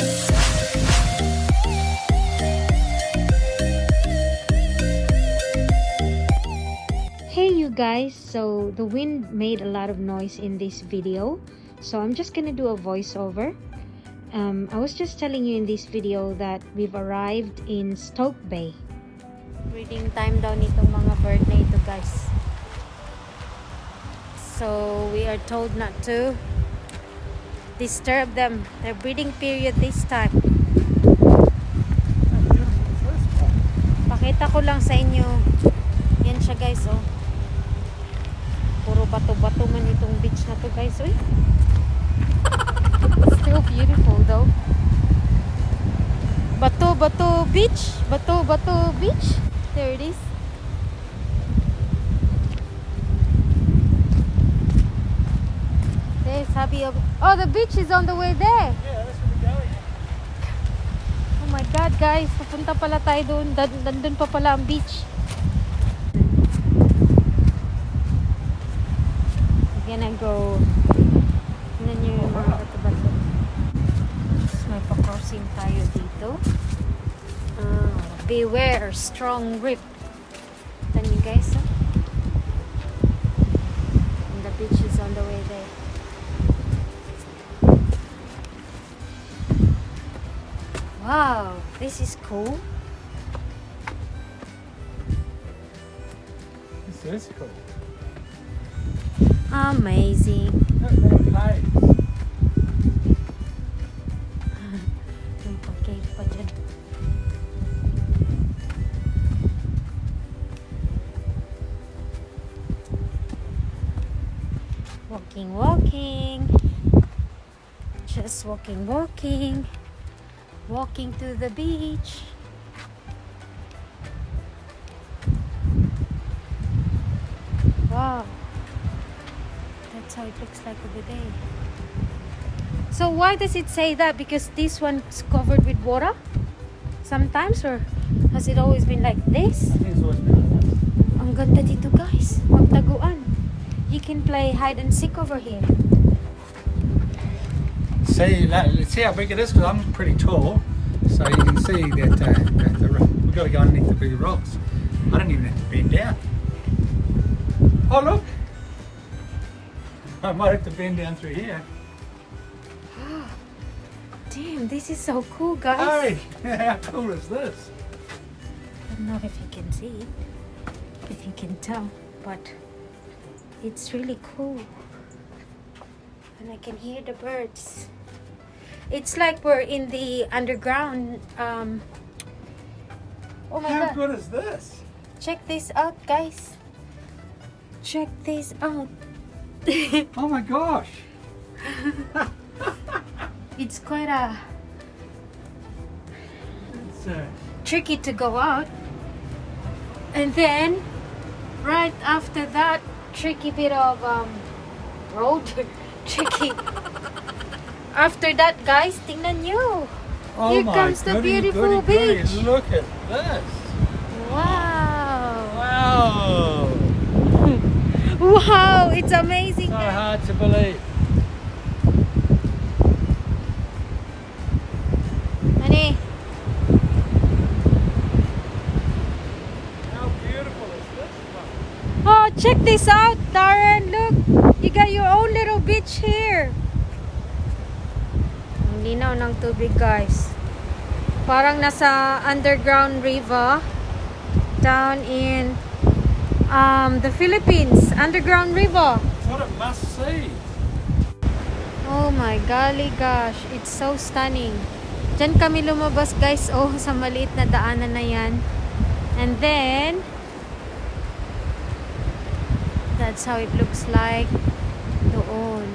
Hey you guys, so the wind made a lot of noise in this video, so I'm just gonna do a voiceover. I was just telling you in this video that we've arrived in Stoke Bay. Breeding time daw nitong mga bird na ito, guys. So we are told not to disturb them. Their breeding period this time. Pakita ko lang sa inyo. Yan siya, guys, oh. Puro bato-bato man itong beach na to, guys. Uy. Still beautiful though. Bato-bato beach. Bato-bato beach. There it is. There's Happy. Oh, the beach is on the way there. Yeah, that's where we're going. Oh my God, guys. Papunta pala tayo doon. Nandun pa pala ang beach. Gonna go. Tignan nyo yung mga bato-bato. May pa-crossing tayo dito. Beware, strong rip. Tignan nyo, guys, oh. And the beach is on the way there. Wow, this is cool. This is cool. Amazing. Look, there are caves. Yung pag-cave pa dyan. Walking. Just walking. Walking to the beach. Wow. That's how it looks like over there. So why does it say that? Because this one's covered with water sometimes, or has it always been like this? I think it's always been like that. Ang ganda dito, guys. Magtaguan. You can play hide and seek over here. See how big it is, because I'm pretty tall, so you can see that we've got to go underneath the big rocks. I don't even have to bend down. Oh look! I might have to bend down through here. Damn, this is so cool, guys. Hey, how cool is this? I don't know if you can see it, if you can tell, but it's really cool. And I can hear the birds. It's like we're in the underground. Oh my How God. good is this? Check this out, guys. Check this out. Oh my gosh! It's quite a It's, tricky to go out. And then, right after that tricky bit of road, tricky. After that, guys, tingnan nyo. oh Here my comes the goody, beautiful goody, beach. goody. Look at this! Wow. Wow! Wow, it's amazing. So hard to believe. Honey, How beautiful is this one? oh, check this out, Darren. Look, you got your own little beach here. Ang linaw ng tubig, guys. Parang nasa underground river down in the Philippines. Underground river. What a must see! Oh my golly gosh, it's so stunning. Diyan kami lumabas, guys, oh, sa maliit na daanan na yan. And then that's how it looks like doon.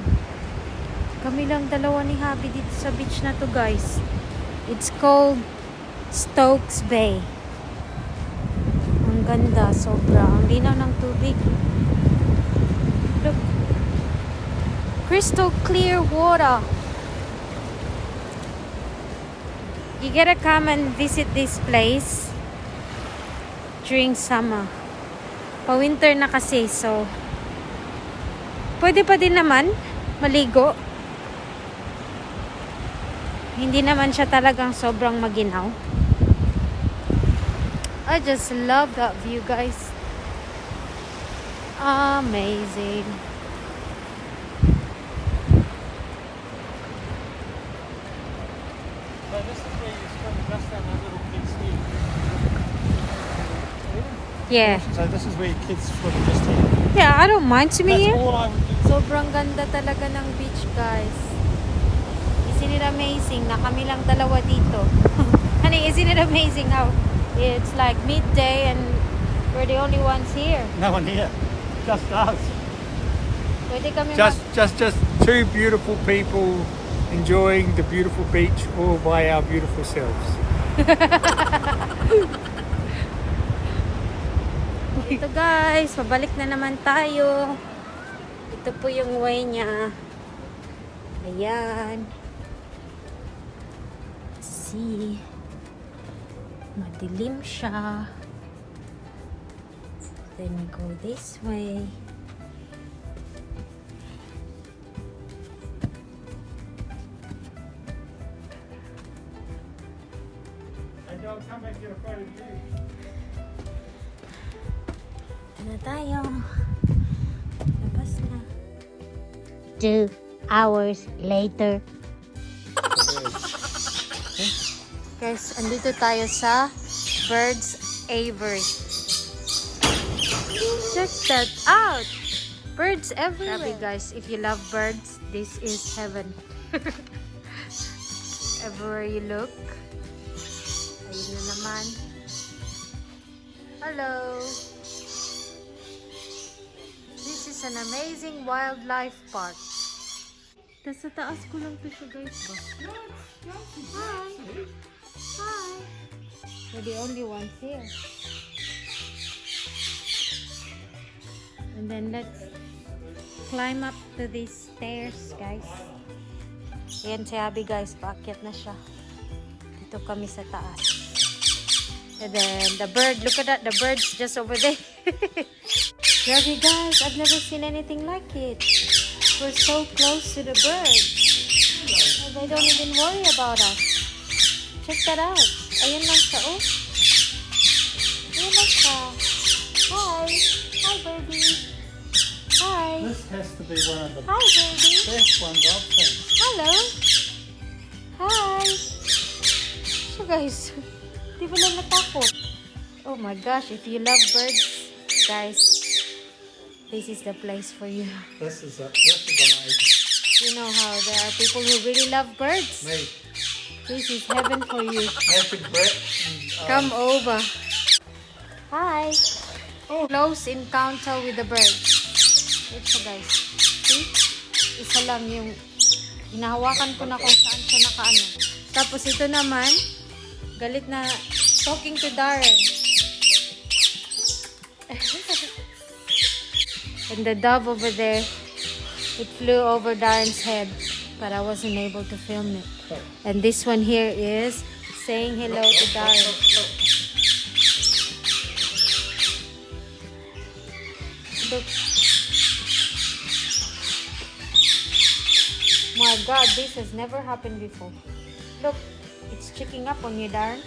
Kami lang dalawa ni Happy dito sa beach na to, guys. It's called Stokes Bay. Ang ganda, sobra. Ang linaw ng tubig. Look. Crystal clear water. You gotta come and visit this place during summer. Pa-winter na kasi, so pwede pa din naman maligo. Hindi naman siya talagang sobrang maginaw. I just love that view, guys. Amazing. So this is where you swim just down that little kid's here. Yeah. So this is where your kids swim just here. Yeah, I don't mind swimming That's here. all I would do. Sobrang ganda talaga ng beach, guys. Isn't it amazing na kami lang dalawa dito? Honey, isn't it amazing how it's like midday and we're the only ones here? No one here. Just us. Pwede kami Just two beautiful people enjoying the beautiful beach all by our beautiful selves. Ito, guys, pabalik na naman tayo. Ito po yung way niya. Ayan. See. Madilim siya. Then we go this way. And I'll come back and get a photo of you. Ito na tayo. Labas na. 2 hours later. Guys, andito tayo sa Birds Aviary. Check that out! Birds everywhere. Grabe, guys, if you love birds, this is heaven. Everywhere you look. Ayun na naman. Hello! This is an amazing wildlife park. Sa taas ko lang to siya, guys. Ba? Hi! Hi! We're the only ones here. And then let's climb up to these stairs, guys. Ayan si Abby, guys. Paakyat na siya. Dito kami sa taas. And then the bird, look at that. The bird's just over there. Grabe, guys. I've never seen anything like it. We're so close to the birds. And they don't even worry about us. Check that out. Ayan lang siya, oh. Ayan lang siya. Hi. Hi, birdie. Hi. This has to be one of the Hi, birdie. best ones I've seen. Hello. Hi. So, guys, di ba lang natakot? Oh my gosh, if you love birds, guys, this is the place for you. This is amazing. You know how there are people who really love birds. Me, This is heaven for you. Magic Brett, and Come over. Hi. Oh, close encounter with the birds. Ito, guys. See? Isa lang yung hinahawakan ko na kung saan siya nakaano. Tapos ito naman, galit na talking to Darlyn. And the dove over there, it flew over Darren's head, but I wasn't able to film it. And this one here is saying hello to Darren. Look. My God, this has never happened before. Look, it's checking up on you, Darren.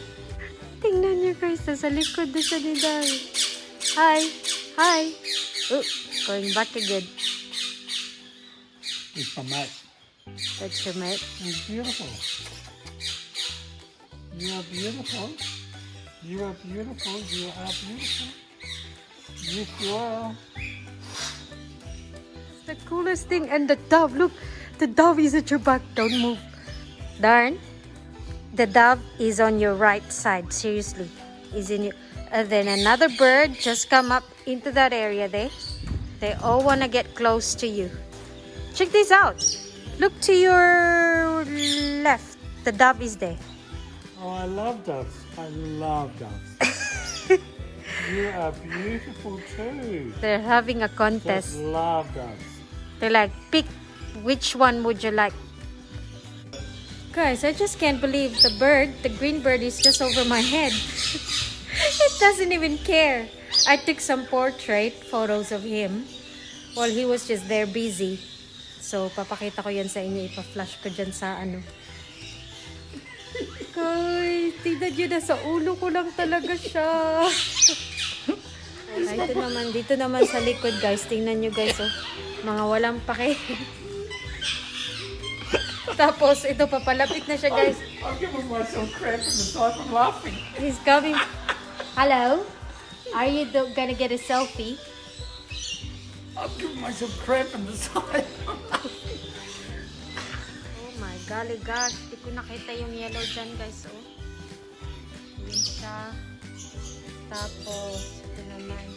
Tingnan niyo, guys, sa likod na siya ni Darren. Hi. Hi. Oh, going back again. it's my mate. That's your mate. He's beautiful. You are beautiful. You are beautiful. You are beautiful. Yes, you are. It's the coolest thing. And the dove, look. The dove is at your back. Don't move. Darn. The dove is on your right side. Seriously. Is in your... And then another bird just come up into that area there. They all want to get close to you. Check this out. Look to your left. The dove is there. Oh, I love doves. I love doves. You are beautiful too. They're having a Just contest. love doves. They're like, pick which one would you like. Guys, I just can't believe the bird, the green bird, is just over my head. It doesn't even care. I took some portrait photos of him while he was just there busy. So, papakita ko yan sa inyo. Ipa-flash ko dyan sa ano. Ay, tignan nyo, nasa ulo ko lang talaga siya. Ay, dito naman sa likod, guys. Tingnan nyo, guys, oh. Mga walang pake. Tapos, ito, papalapit na siya, guys. I'm giving myself crap from the side from laughing. He's coming. Hello? Are you gonna get a selfie? I'm giving myself crap from the side. Oh my golly gosh. Di ko nakita yung yellow dyan, guys, oh. Yun siya. Tapos, ito naman.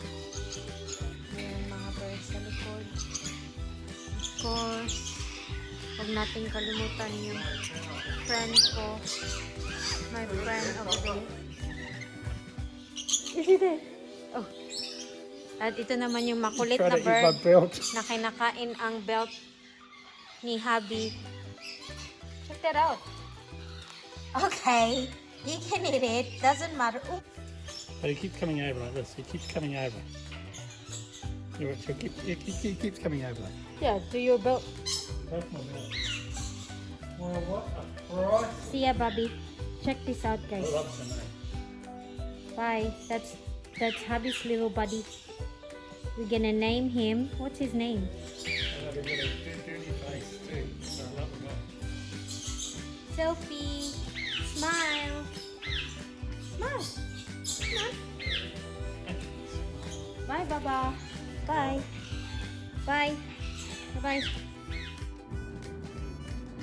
Yung mga birds sa likod. Of course, huwag natin kalimutan yung friend ko. My friend over there. Is it there? Oh. At ito naman yung makulit na bird na kinakain ang belt ni Habi. Check that out. Okay. You can eat it. Doesn't matter. Ooh. But he keeps coming over like this. He keeps coming over. He keeps coming over. Yeah, to your belt. That's my belt. Well, what a price. See ya, Bobby. Check this out, guys. I love some. Bye. That's Habi's little buddy. We're gonna name him. What's his name? They've got a dirty face too. So I love them. Sophie. Smile. Smile. Smile. Bye, Baba. Bye. Bye. Bye-bye.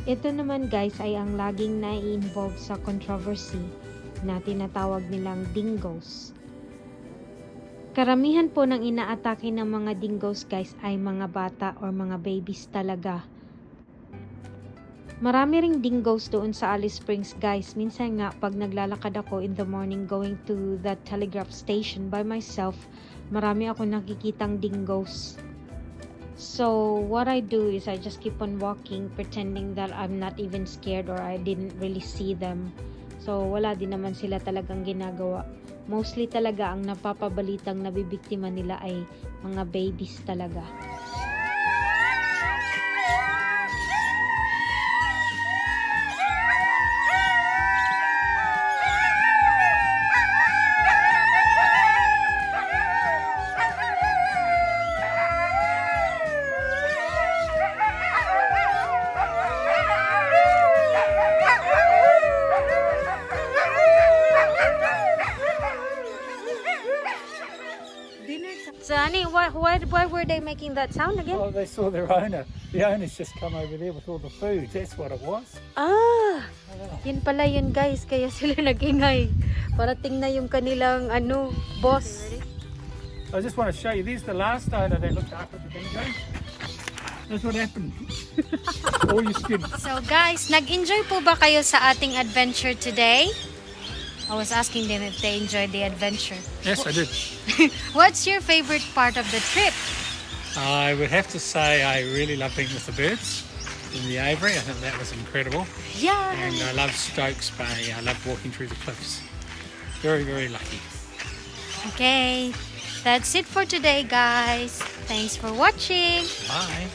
Ito naman, guys, ay ang laging na-involve sa controversy na tinatawag nilang dingoes. Karamihan po ng inaatake ng mga dingoes, guys, ay mga bata or mga babies talaga. Marami ring dingoes doon sa Alice Springs, guys. Minsan nga, pag naglalakad ako in the morning going to the telegraph station by myself, marami ako nakikitang dingoes. So, what I do is I just keep on walking, pretending that I'm not even scared or I didn't really see them. So, wala din naman sila talagang ginagawa. Mostly talaga ang napapabalitang nabibiktima nila ay mga babies talaga. So, honey, why were they making that sound again? Oh, they saw their owner. The owner's just come over there with all the food. That's what it was. Ah! Yun pala yun, guys. Kaya sila nag-ingay. Parating na yung kanilang, boss. I just want to show you. There's the last owner that looked after the dingoes. That's what happened. All your skin. So, guys, nag-enjoy po ba kayo sa ating adventure today? I was asking them if they enjoyed the adventure. Yes, I did. What's your favorite part of the trip? I would have to say I really love being with the birds in the Aviary. I think that was incredible. Yeah. And I love Stokes Bay. I love walking through the cliffs. Very, very lucky. Okay. That's it for today, guys. Thanks for watching. Bye.